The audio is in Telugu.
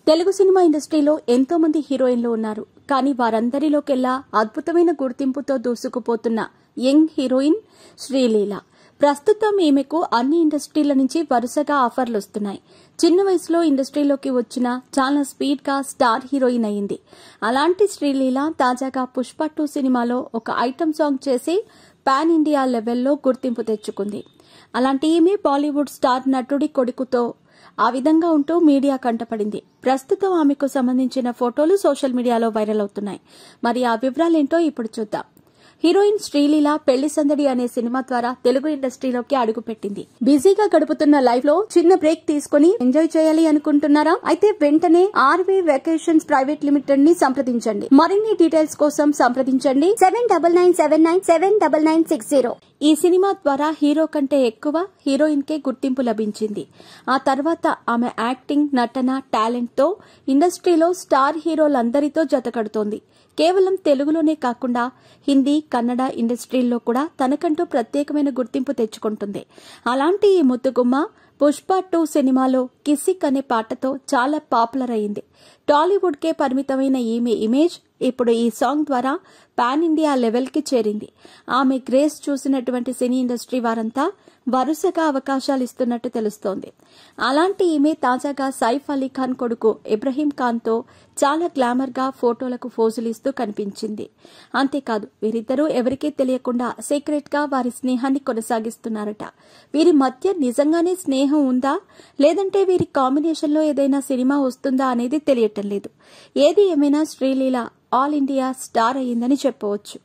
తెలుగు సినిమా ఇండస్ట్రీలో ఎంతో మంది హీరోయిన్లు ఉన్నారు. కానీ వారందరిలోకెల్లా అద్భుతమైన గుర్తింపుతో దూసుకుపోతున్న యంగ్ హీరోయిన్ శ్రీలీల. ప్రస్తుతం ఈమెకు అన్ని ఇండస్ట్రీల నుంచి వరుసగా ఆఫర్లు వస్తున్నాయి. చిన్న వయసులో ఇండస్ట్రీలోకి వచ్చిన చాలా స్పీడ్ గా స్టార్ హీరోయిన్ అయింది. అలాంటి శ్రీలీల తాజాగా పుష్ప 2 సినిమాలో ఒక ఐటమ్ సాంగ్ చేసి పాన్ ఇండియా లెవెల్లో గుర్తింపు తెచ్చుకుంది. అలాంటి ఈమె బాలీవుడ్ స్టార్ నటుడి కొడుకుతో ఆ విధంగా ఉంటూ మీడియా కంటపడింది. ప్రస్తుతం ఆమెకు సంబంధించిన ఫోటోలు సోషల్ మీడియాలో వైరల్ అవుతున్నాయి. మరి ఆ వివరాలేంటో ఇప్పుడు చూద్దాం. హీరోయిన్ శ్రీలీల పెళ్లి సందడి అనే సినిమా ద్వారా తెలుగు ఇండస్ట్రీలోకి అడుగుపెట్టింది. బిజీగా గడుపుతున్న లైఫ్ లో చిన్న బ్రేక్ తీసుకుని ఎంజాయ్ చేయాలి అనుకుంటున్నారా? అయితే వెంటనే ఆర్వే వెకేషన్స్ ప్రైవేట్ లిమిటెడ్ ని సంప్రదించండి. మరిన్ని డీటెయిల్స్ కోసం సంప్రదించండి 7997979960. ఈ సినిమా ద్వారా హీరో కంటే ఎక్కువ హీరోయిన్ కే గుర్తింపు లభించింది. ఆ తర్వాత ఆమె యాక్టింగ్, నటన, టాలెంట్ తో ఇండస్ట్రీలో స్టార్ హీరోలందరితో జతకడుతోంది. కేవలం తెలుగులోనే కాకుండా హిందీ, కన్నడ ఇండస్ట్రీల్లో కూడా తనకంటూ ప్రత్యేకమైన గుర్తింపు తెచ్చుకుంటుంది. అలాంటి ఈ ముద్దుగుమ్మ పుష్ప 2 సినిమాలో కిసిక్ అనే పాటతో చాలా పాపులర్ అయింది. టాలీవుడ్ కే పరిమితమైన ఈమె ఇమేజ్ ఇప్పుడు ఈ సాంగ్ ద్వారా పాన్ ఇండియా లెవెల్ కి చేరింది. ఆమె గ్రేస్ చూసినటువంటి సినీ ఇండస్ట్రీ వారంతా వరుసగా అవకాశాలు ఇస్తున్నట్టు తెలుస్తోంది. అలాంటి ఈమె తాజాగా సైఫ్ అలీ ఖాన్ కొడుకు ఇబ్రహీం ఖాన్ తో చాలా గ్లామర్ గా ఫోటోలకు ఫోజులిస్తూ కనిపించింది. అంతేకాదు వీరిద్దరూ ఎవరికీ తెలియకుండా సీక్రెట్ గా వారి స్నేహాన్ని కొనసాగిస్తున్నారట. వీరి మధ్య నిజంగానే స్నేహం ఉందా, లేదంటే వీరి కాంబినేషన్ లో ఏదైనా సినిమా వస్తుందా అనేది తెలియటం లేదు. ఏది ఏమైనా శ్రీలీల ఆల్ ఇండియా స్టార్ అయ్యిందని చెప్పవచ్చు.